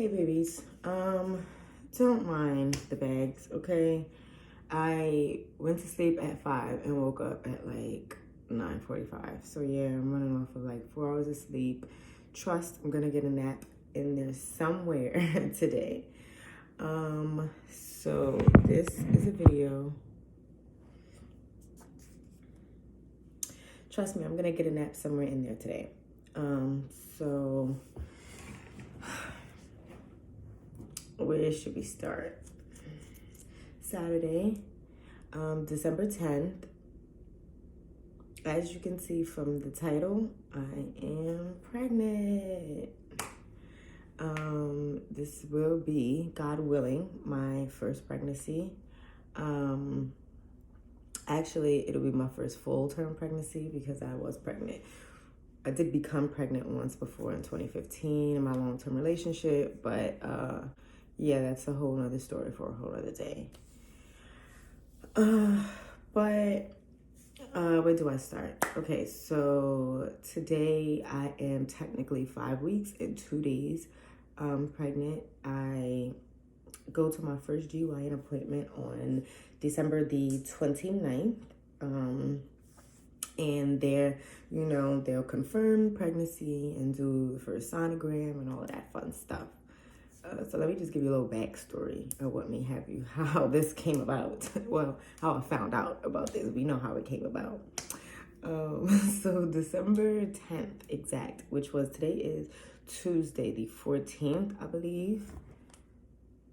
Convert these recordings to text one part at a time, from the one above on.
Hey babies, don't mind the bags, okay? I went to sleep at 5 and woke up at like 9:45. So yeah, I'm running off of like 4 hours of sleep. Trust I'm gonna get a nap in there somewhere today. So this is a video. Trust me, I'm gonna get a nap somewhere in there today. So where should we start? Saturday, December 10th. As you can see from the title, I am pregnant. This will be, God willing, my first pregnancy. Actually, it'll be my first full-term pregnancy because I was pregnant. I did become pregnant once before in 2015 in my long-term relationship, but yeah, that's a whole nother story for a whole other day. Where do I start? Okay, so today I am technically 5 weeks and 2 days pregnant. I go to my first GYN appointment on December the 29th. And there, they'll confirm pregnancy and do the first sonogram and all of that fun stuff. So let me just give you a little backstory of what may have you, how this came about. Well, how I found out about this. We know how it came about. So December 10th exact, which was today is Tuesday the 14th, I believe.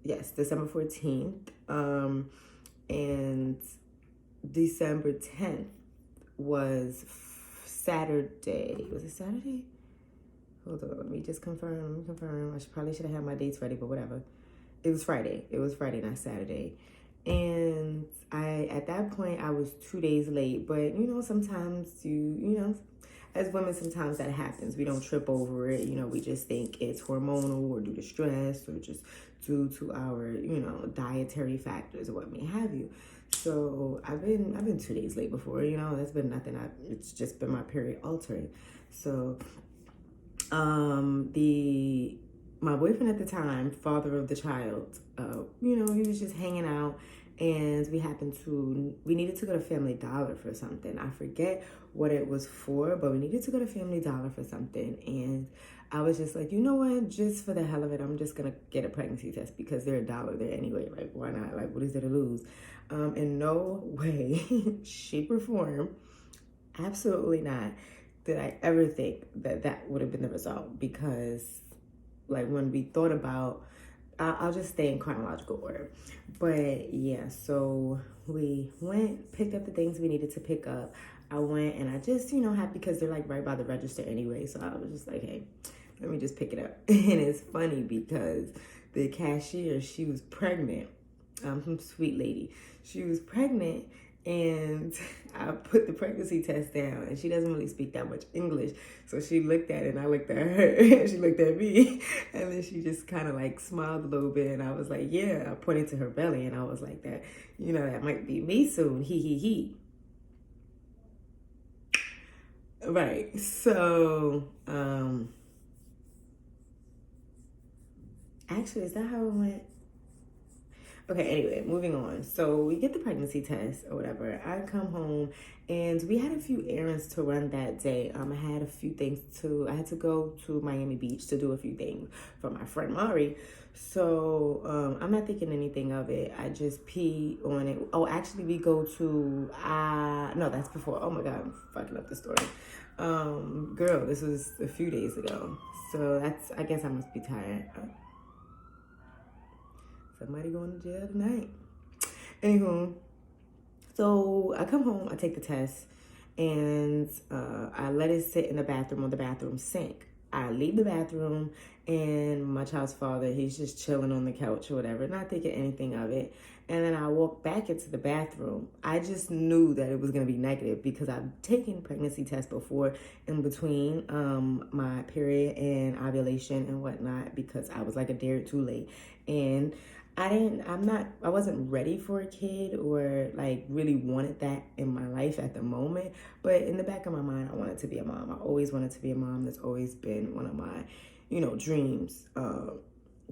Yes, December 14th. And December 10th was Saturday. Was it Saturday? Hold on, let me just confirm. I probably should have had my dates ready, but whatever. It was Friday. It was Friday, not Saturday. And at that point, I was 2 days late. But, sometimes as women, sometimes that happens. We don't trip over it. We just think it's hormonal or due to stress or just due to our, dietary factors or what may have you. So I've been 2 days late before, that's been nothing. It's just been my period altering. So my boyfriend at the time, father of the child, he was just hanging out, and we needed to go to Family Dollar for something. I forget what it was for, but we needed to go to Family Dollar for something. And I was just like, you know what, just for the hell of it, I'm just gonna get a pregnancy test because they're $1 there anyway. Like, why not? Like, what is there to lose? In no way, shape, or form, absolutely not, did I ever think that would have been the result, because like when we thought about, I'll just stay in chronological order. But yeah, so we went, picked up the things we needed to pick up. I went and I just, happy because they're like right by the register anyway. So I was just like, hey, let me just pick it up. And it's funny because the cashier, she was pregnant. Some sweet lady. She was pregnant, and I put the pregnancy test down, and she doesn't really speak that much English. So she looked at it, and I looked at her, and she looked at me, and then she just kind of like smiled a little bit, and I was like, yeah, I pointed to her belly, and I was like, that might be me soon, he. Right, so, actually, is that how it went? Okay, anyway, moving on. So we get the pregnancy test or whatever. I come home, and we had a few errands to run that day. I had a few things I had to go to Miami Beach to do a few things for my friend Mari. So I'm not thinking anything of it. I just pee on it. Oh, actually, we go to, no, that's before. Oh my God, I'm fucking up the story. Girl, this was a few days ago. So I guess I must be tired. Somebody going to jail tonight. Anywho, so I come home, I take the test, and I let it sit in the bathroom on the bathroom sink. I leave the bathroom, and my child's father, he's just chilling on the couch or whatever, not thinking anything of it. And then I walk back into the bathroom. I just knew that it was going to be negative because I've taken pregnancy tests before in between my period and ovulation and whatnot, because I was like a day or two late. And I wasn't ready for a kid or like really wanted that in my life at the moment. But in the back of my mind, I wanted to be a mom. I always wanted to be a mom. That's always been one of my, dreams.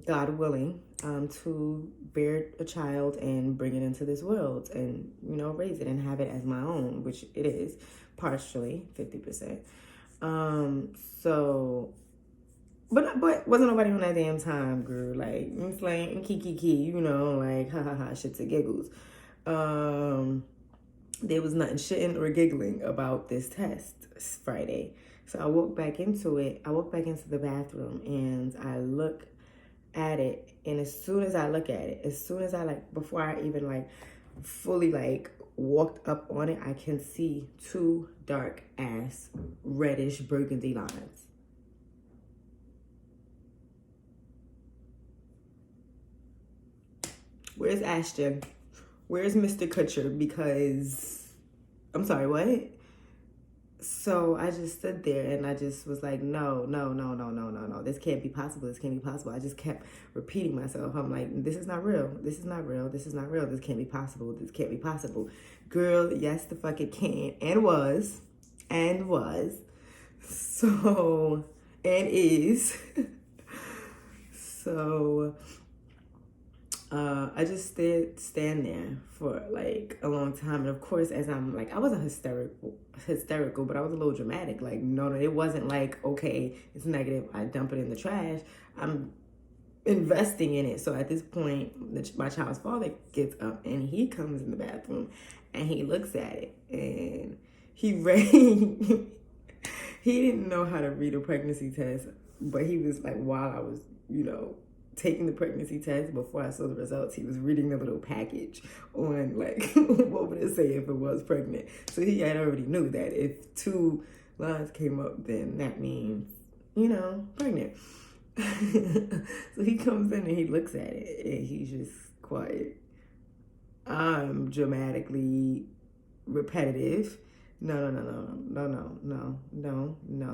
God willing, to bear a child and bring it into this world and, raise it and have it as my own, which it is partially 50%. So, but wasn't nobody on that damn time, girl. Like, it's like, kiki, like, ha ha ha, shits and giggles. There was nothing shitting or giggling about this test Friday. So I walked back into it. I walked back into the bathroom and I look at it. And as soon as I look at it, before I even fully walked up on it, I can see two dark ass reddish burgundy lines. Where's Ashton? Where's Mr. Kutcher? Because, I'm sorry, what? So I just stood there and I just was like, no. This can't be possible. This can't be possible. I just kept repeating myself. I'm like, this is not real. This is not real. This is not real. This can't be possible. This can't be possible. Girl, yes, the fuck it can. And was. So, and is. So, I just stand there for a long time. And of course, as I'm I wasn't hysterical, but I was a little dramatic. No, it wasn't okay, it's negative, I dump it in the trash. I'm investing in it. So at this point, my child's father gets up and he comes in the bathroom and he looks at it and he he didn't know how to read a pregnancy test, but he was while I was, taking the pregnancy test, before I saw the results, he was reading the little package on what would it say if it was pregnant. So he had already knew that if two lines came up, then that means, pregnant. So he comes in and he looks at it and he's just quiet. I'm dramatically repetitive. No,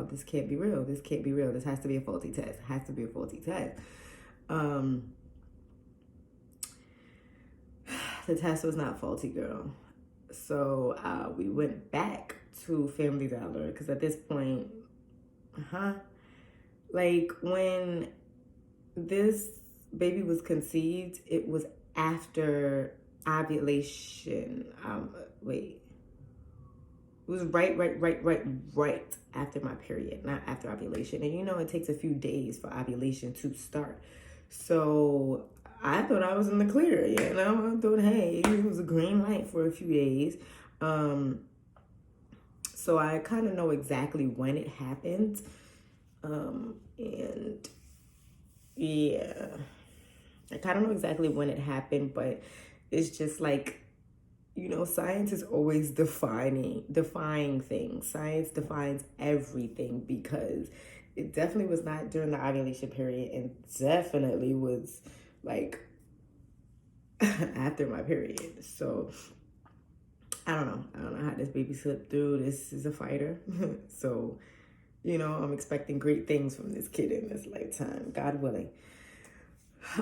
this can't be real. This can't be real. This has to be a faulty test. It has to be a faulty test. The test was not faulty, girl. So we went back to Family Dollar because at this point, when this baby was conceived, it was after ovulation. It was right after my period, not after ovulation. And it takes a few days for ovulation to start. So I thought I was in the clear, I thought, hey, it was a green light for a few days. So I kind of know exactly when it happened. And yeah, I kind of know exactly when it happened, but it's just science is always defying things. Science defines everything because it definitely was not during the ovulation period and definitely was after my period. So I don't know how this baby slipped through. This is a fighter. So, I'm expecting great things from this kid in this lifetime, God willing.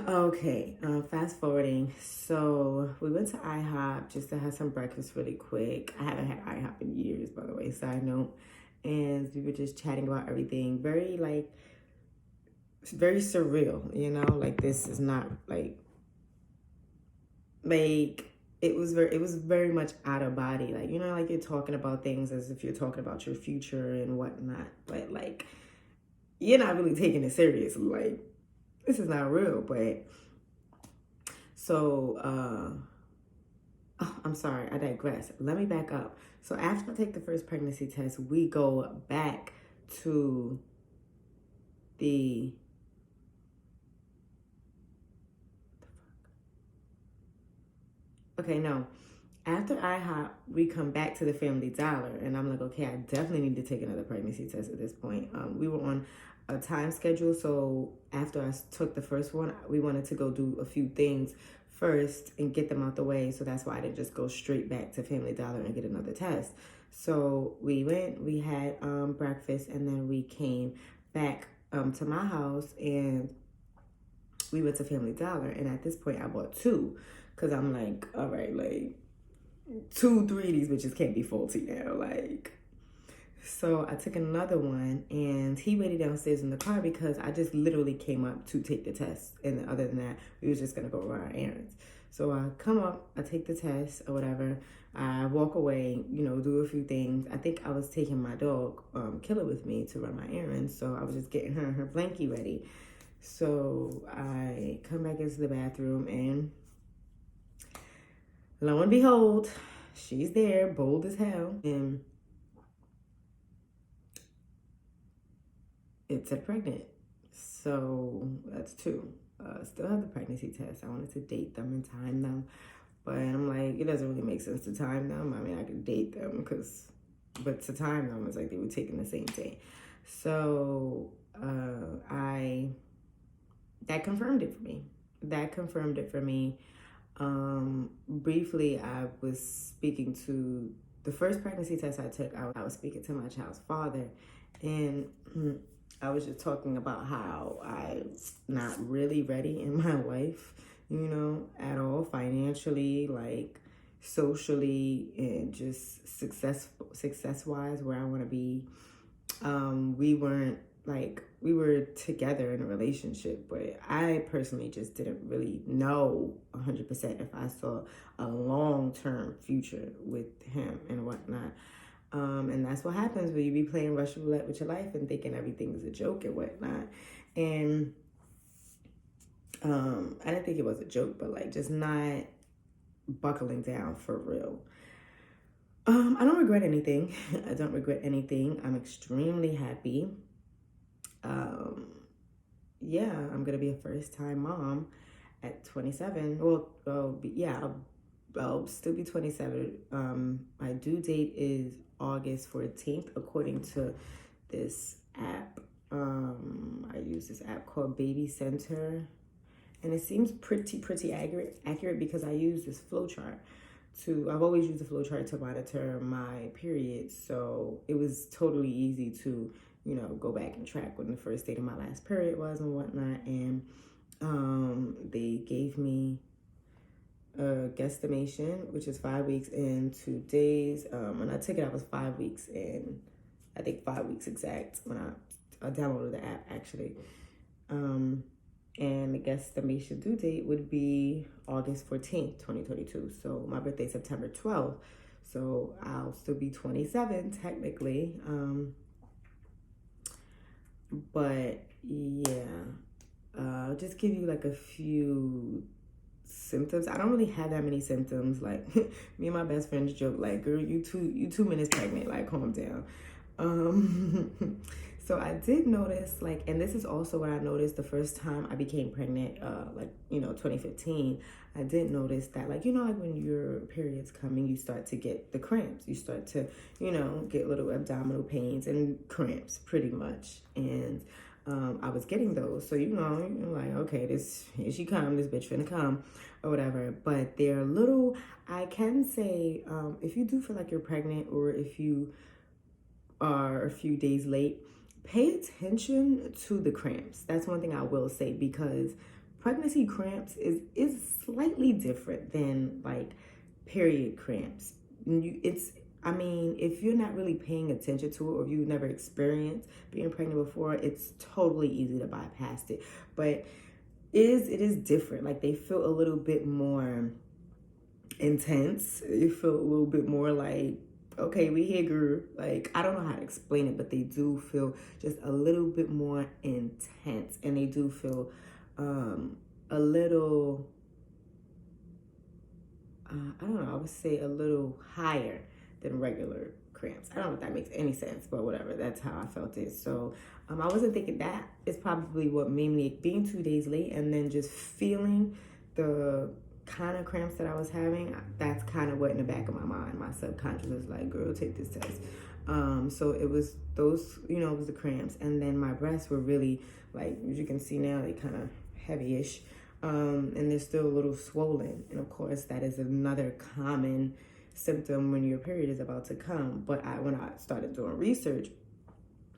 Okay, fast forwarding. So we went to IHOP just to have some breakfast really quick. I haven't had IHOP in years, by the way, side note. And we were just chatting about everything. Very very surreal, this is not it was very much out of body. You're talking about things as if you're talking about your future and whatnot. But you're not really taking it serious. This is not real. But so I'm sorry, I digress. Let me back up. So after I take the first pregnancy test, we go back to the after IHOP, we come back to the Family Dollar, and I'm like, okay, I definitely need to take another pregnancy test at this point. We were on a time schedule, so after I took the first one, we wanted to go do a few things first and get them out the way, so that's why I didn't just go straight back to Family Dollar and get another test. So we went, we had breakfast, and then we came back to my house, and we went to Family Dollar, and at this point, I bought two. Because I'm all right, 2, 3 of these bitches can't be faulty now. So I took another one, and he waited downstairs in the car because I just literally came up to take the test. And other than that, we was just going to go run our errands. So I come up, I take the test or whatever. I walk away, do a few things. I think I was taking my dog, Killer, with me to run my errands. So I was just getting her blankie ready. So I come back into the bathroom, and lo and behold, she's there, bold as hell. And it said pregnant. So that's two. Still have the pregnancy test. I wanted to date them and time them. But I'm like, it doesn't really make sense to time them. I mean, I could date them but to time them, it's like they were taking the same day. So that confirmed it for me. Briefly, I was speaking to the first pregnancy test I took. I was speaking to my child's father, and I was just talking about how I'm not really ready in my life, at all, financially, like socially, and just success-wise, where I want to be. We were together in a relationship, but I personally just didn't really know 100% if I saw a long-term future with him and whatnot. And that's what happens when you be playing Russian roulette with your life and thinking everything is a joke and whatnot. And I didn't think it was a joke, but like just not buckling down for real. I don't regret anything. I'm extremely happy. I'm gonna be a first-time mom at 27. I'll still be 27. My due date is August 14th, according to this app. I use this app called Baby Center, and it seems pretty accurate because I use this flowchart. I've always used the flowchart to monitor my periods, so it was totally easy to go back and track when the first date of my last period was and whatnot. And they gave me a guesstimation, which is 5 weeks and 2 days. When I took it, I was 5 weeks and I think 5 weeks exact when I downloaded the app, actually. And the guesstimation due date would be August 14th, 2022. So my birthday is September 12th. So I'll still be 27 technically. But yeah, I'll just give you like a few symptoms. I don't really have that many symptoms. Like me and my best friends joke, like, girl, you 2 minutes pregnant, like calm down. So I did notice, like, and this is also what I noticed the first time I became pregnant, 2015. I did notice that, like when your period's coming, you start to get the cramps. You start to, get little abdominal pains and cramps, pretty much. And I was getting those. So, you're like, okay, here she come, this bitch finna come, or whatever. But they're little, I can say, if you do feel like you're pregnant, or if you are a few days late, pay attention to the cramps. That's one thing I will say, because pregnancy cramps is slightly different than like period cramps. If you're not really paying attention to it, or if you've never experienced being pregnant before, it's totally easy to bypass it. But it is different. Like, they feel a little bit more intense. They feel a little bit more like, okay, we here, girl. Like, I don't know how to explain it, but they do feel just a little bit more intense, and they do feel a little, I don't know, I would say a little higher than regular cramps. I don't know if that makes any sense, but whatever, that's how I felt it. So I wasn't thinking that is probably what made me, being 2 days late and then just feeling the kind of cramps that I was having. That's kind of what in the back of my mind, my subconscious was like, girl, take this test. So it was those, it was the cramps. And then my breasts were really, like, as you can see now, they kind of heavy-ish. And they're still a little swollen. And of course, that is another common symptom when your period is about to come. But when I started doing research,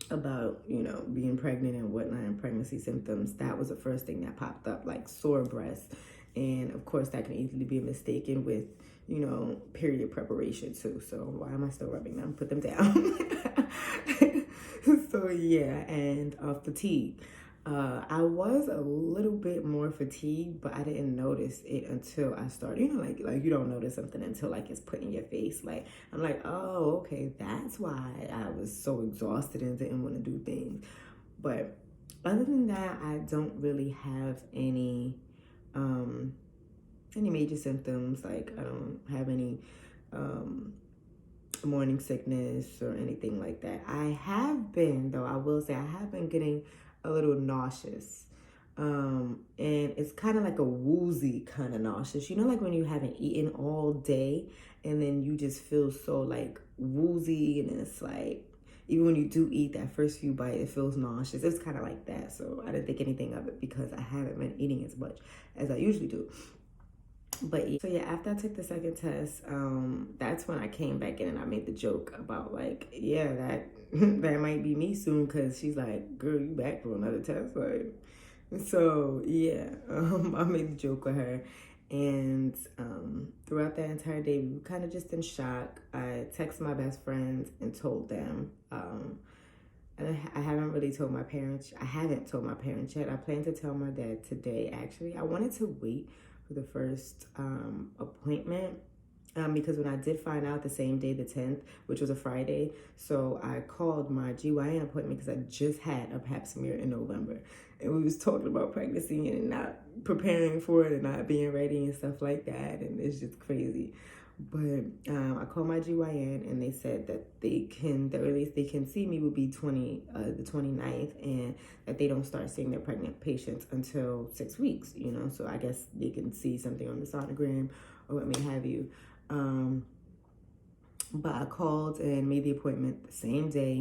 about, being pregnant and whatnot and pregnancy symptoms, that was the first thing that popped up, like sore breasts. And of course, that can easily be mistaken with, period preparation too. So why am I still rubbing them? Put them down. So yeah, and fatigue. I was a little bit more fatigued, but I didn't notice it until I started. Like you don't notice something until like it's put in your face. Like I'm like, oh, okay, that's why I was so exhausted and didn't want to do things. But other than that, I don't really have any major symptoms. Like I don't have any morning sickness or anything like that. I have been, though, I will say I have been getting a little nauseous. And it's kind of like a woozy kind of nauseous. Like when you haven't eaten all day and then you just feel so like woozy, and it's like, even when you do eat that first few bites, it feels nauseous. It's kind of like that. So I didn't think anything of it because I haven't been eating as much as I usually do. But so yeah, after I took the second test, that's when I came back in and I made the joke about like, yeah, that that might be me soon, because she's like, girl, you back for another test? Like, so yeah, I made the joke with her. And throughout that entire day, we were kind of just in shock. I texted my best friends and told them. And I haven't really told my parents. I haven't told my parents yet. I plan to tell my dad today, actually. I wanted to wait for the first appointment because when I did find out the same day, the 10th, which was a Friday, so I called my GYN appointment because I just had a pap smear in November. And we was talking about pregnancy and not preparing for it and not being ready and stuff like that. And it's just crazy. But I called my GYN and they said that the earliest they can see me would be the 29th, and that they don't start seeing their pregnant patients until 6 weeks, so I guess they can see something on the sonogram or what may have you. But I called and made the appointment the same day,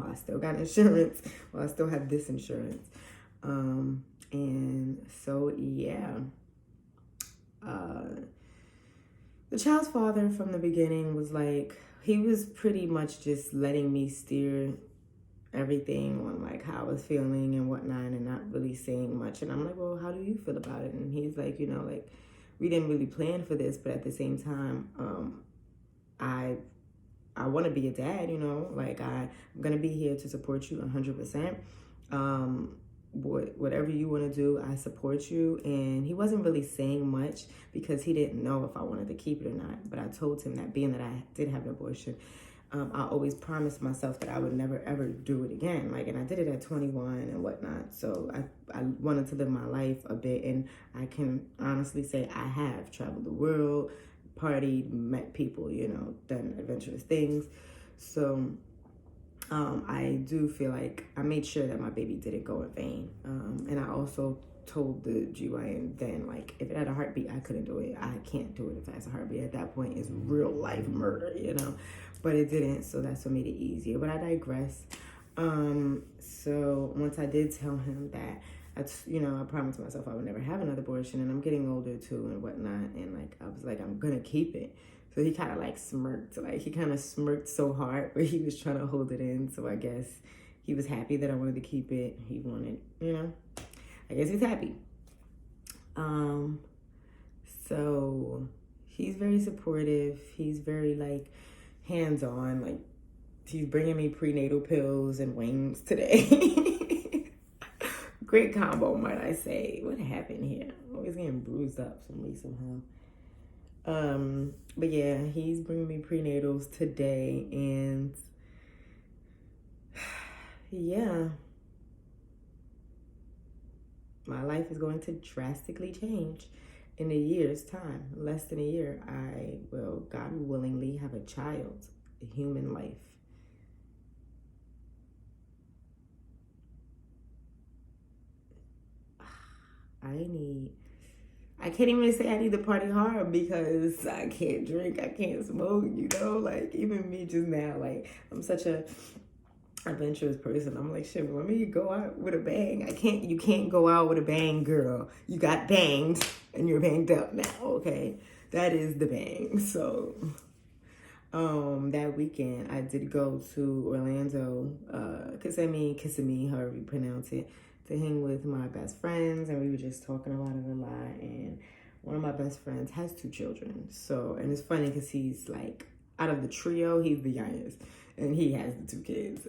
I still got insurance. Well, I still have this insurance. And so, yeah. The child's father from the beginning was like, he was pretty much just letting me steer everything on like how I was feeling and whatnot, and not really saying much. And I'm like, well, how do you feel about it? And he's like, like, we didn't really plan for this, but at the same time, I want to be a dad, like I'm going to be here to support you 100%. Whatever you want to do, I support you. And he wasn't really saying much because he didn't know if I wanted to keep it or not. But I told him that being that I did have an abortion, I always promised myself that I would never ever do it again. Like, and I did it at 21 and whatnot. So I wanted to live my life a bit, and I can honestly say I have traveled the world, partied, met people, done adventurous things. So I do feel like I made sure that my baby didn't go in vain. And I also told the GYN then, like, if it had a heartbeat, I couldn't do it. I can't do it if it has a heartbeat. At that point, it's real life murder, But it didn't, so that's what made it easier. But I digress. So once I did tell him that, I promised myself I would never have another abortion, and I'm getting older too and whatnot. And like, I was like, I'm gonna keep it. So he kind of like smirked, he kind of smirked so hard, but he was trying to hold it in. So I guess he was happy that I wanted to keep it. He wanted, I guess he's happy. So he's very supportive. He's very like hands-on. Like, he's bringing me prenatal pills and wings today. Great combo, might I say. What happened here? I'm always getting bruised up some way somehow. But yeah, he's bringing me prenatals today, and yeah, my life is going to drastically change in a year's time. Less than a year, I will, God willingly, have a child, a human life. I can't even say I need to party hard because I can't drink, I can't smoke, like even me just now, like I'm such a adventurous person. I'm like, shit, let me go out with a bang. You can't go out with a bang, girl. You got banged and you're banged up now, okay? That is the bang. So That weekend I did go to Orlando, Kissimmee, however you pronounce it, to hang with my best friends, and we were just talking about it a lot. And one of my best friends has 2 children, so, and it's funny because he's like, out of the trio, he's the youngest, and he has the 2 kids.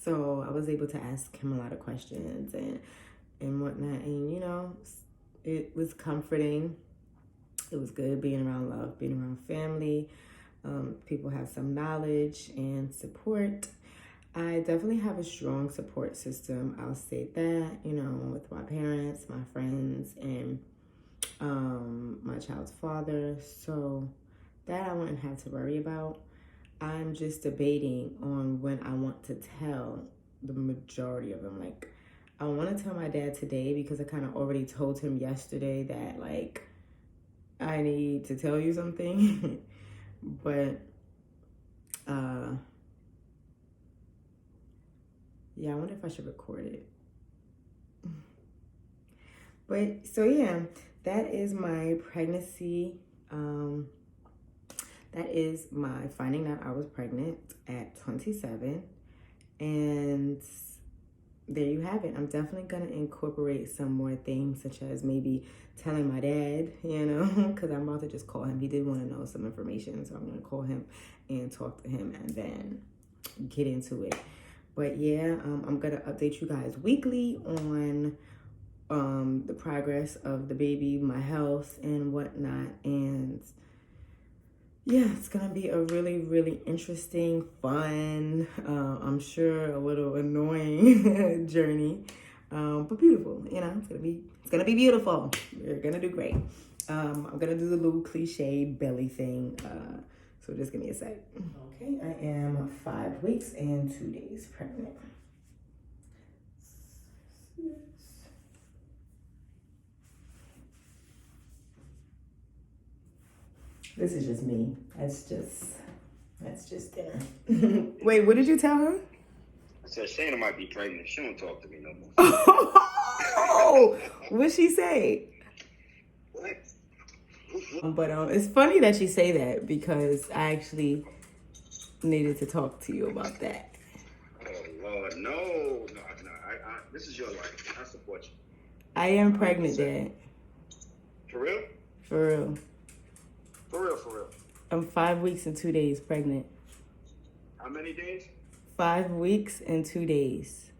So I was able to ask him a lot of questions and whatnot, and you know, it was comforting. It was good being around love, being around family. People have some knowledge and support. I definitely have a strong support system. I'll say that, you know, with my parents, my friends, and my child's father. So that I wouldn't have to worry about. I'm just debating on when I want to tell the majority of them. Like, I want to tell my dad today because I kind of already told him yesterday that, like, I need to tell you something. But, yeah, I wonder if I should record it. But, so yeah, that is my pregnancy. That is my finding out I was pregnant at 27. And there you have it. I'm definitely going to incorporate some more things, such as maybe telling my dad, you know, because I'm about to just call him. He did want to know some information, so I'm going to call him and talk to him and then get into it. But yeah, I'm going to update you guys weekly on the progress of the baby, my health and whatnot. And yeah, it's going to be a really, really interesting, fun, I'm sure a little annoying journey, but beautiful. You know, it's going to be beautiful. You're going to do great. I'm going to do the little Clii.Shay belly thing. So just give me a sec. Okay, I am 5 weeks and 2 days pregnant. This is just me. That's just dinner. Wait, what did you tell her? I said Shayna might be pregnant. She don't talk to me no more. Oh, what'd she say? What? But it's funny that you say that because I actually needed to talk to you about that. Oh Lord, no. This is your life. I support you. I am pregnant, Dad. For real? For real. For real. I'm 5 weeks and 2 days pregnant. How many days? 5 weeks and 2 days.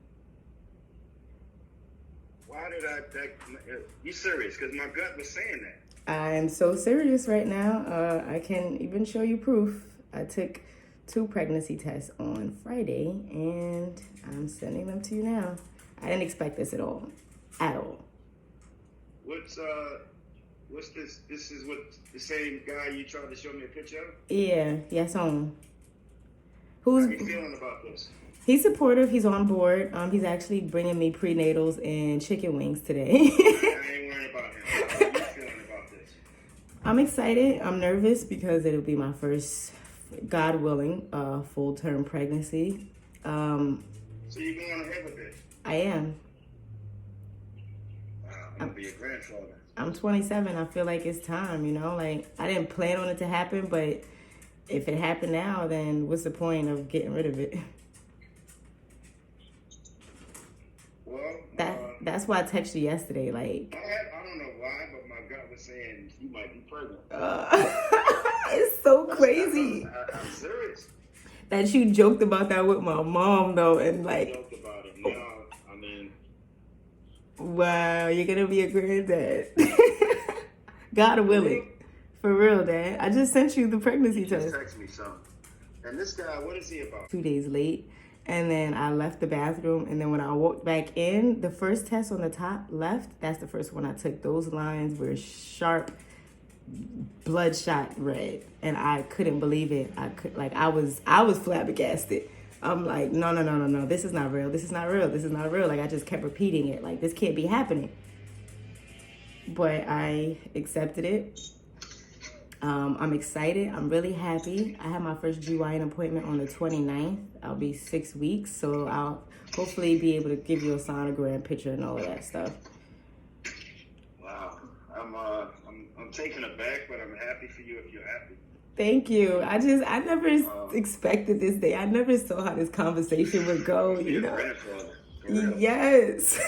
Why did you serious? Because my gut was saying that. I'm so serious right now. I can even show you proof. I took 2 pregnancy tests on Friday, and I'm sending them to you now. I didn't expect this at all. At all. What's this? This is what the same guy you tried to show me a picture of? Yeah, yes, How you feeling about this? He's supportive. He's on board. He's actually bringing me prenatals and chicken wings today. I ain't worried about him. How are you feeling about this? I'm excited. I'm nervous because it'll be my first, God willing, full-term pregnancy. So you're going ahead with this? I am. Wow, I'm going to be a grandfather. I'm 27. I feel like it's time, you know? Like, I didn't plan on it to happen, but if it happened now, then what's the point of getting rid of it? Well, that's why I texted you yesterday. Like, I don't know why, but my gut was saying you might be pregnant. It's so crazy. I'm serious. That you joked about that with my mom, though, and like. I joked about it. Now, I mean. Wow, you're gonna be a granddad. God willing. For real, Dad. I just sent you the pregnancy test. Just text me something. And this guy, what is he about? 2 days late. And then I left the bathroom. And then when I walked back in, the first test on the top left, that's the first one I took. Those lines were sharp, bloodshot red. And I couldn't believe it. I was flabbergasted. I'm like, no. This is not real. This is not real. This is not real. Like, I just kept repeating it. Like, this can't be happening. But I accepted it. I'm excited. I'm really happy. I have my first GYN appointment on the 29th. I'll be 6 weeks. So I'll hopefully be able to give you a sonogram picture and all of that stuff. Wow. I'm taken aback, but I'm happy for you if you're happy. Thank you. I never expected this day. I never saw how this conversation would go, you You're know? ready for real. Yes.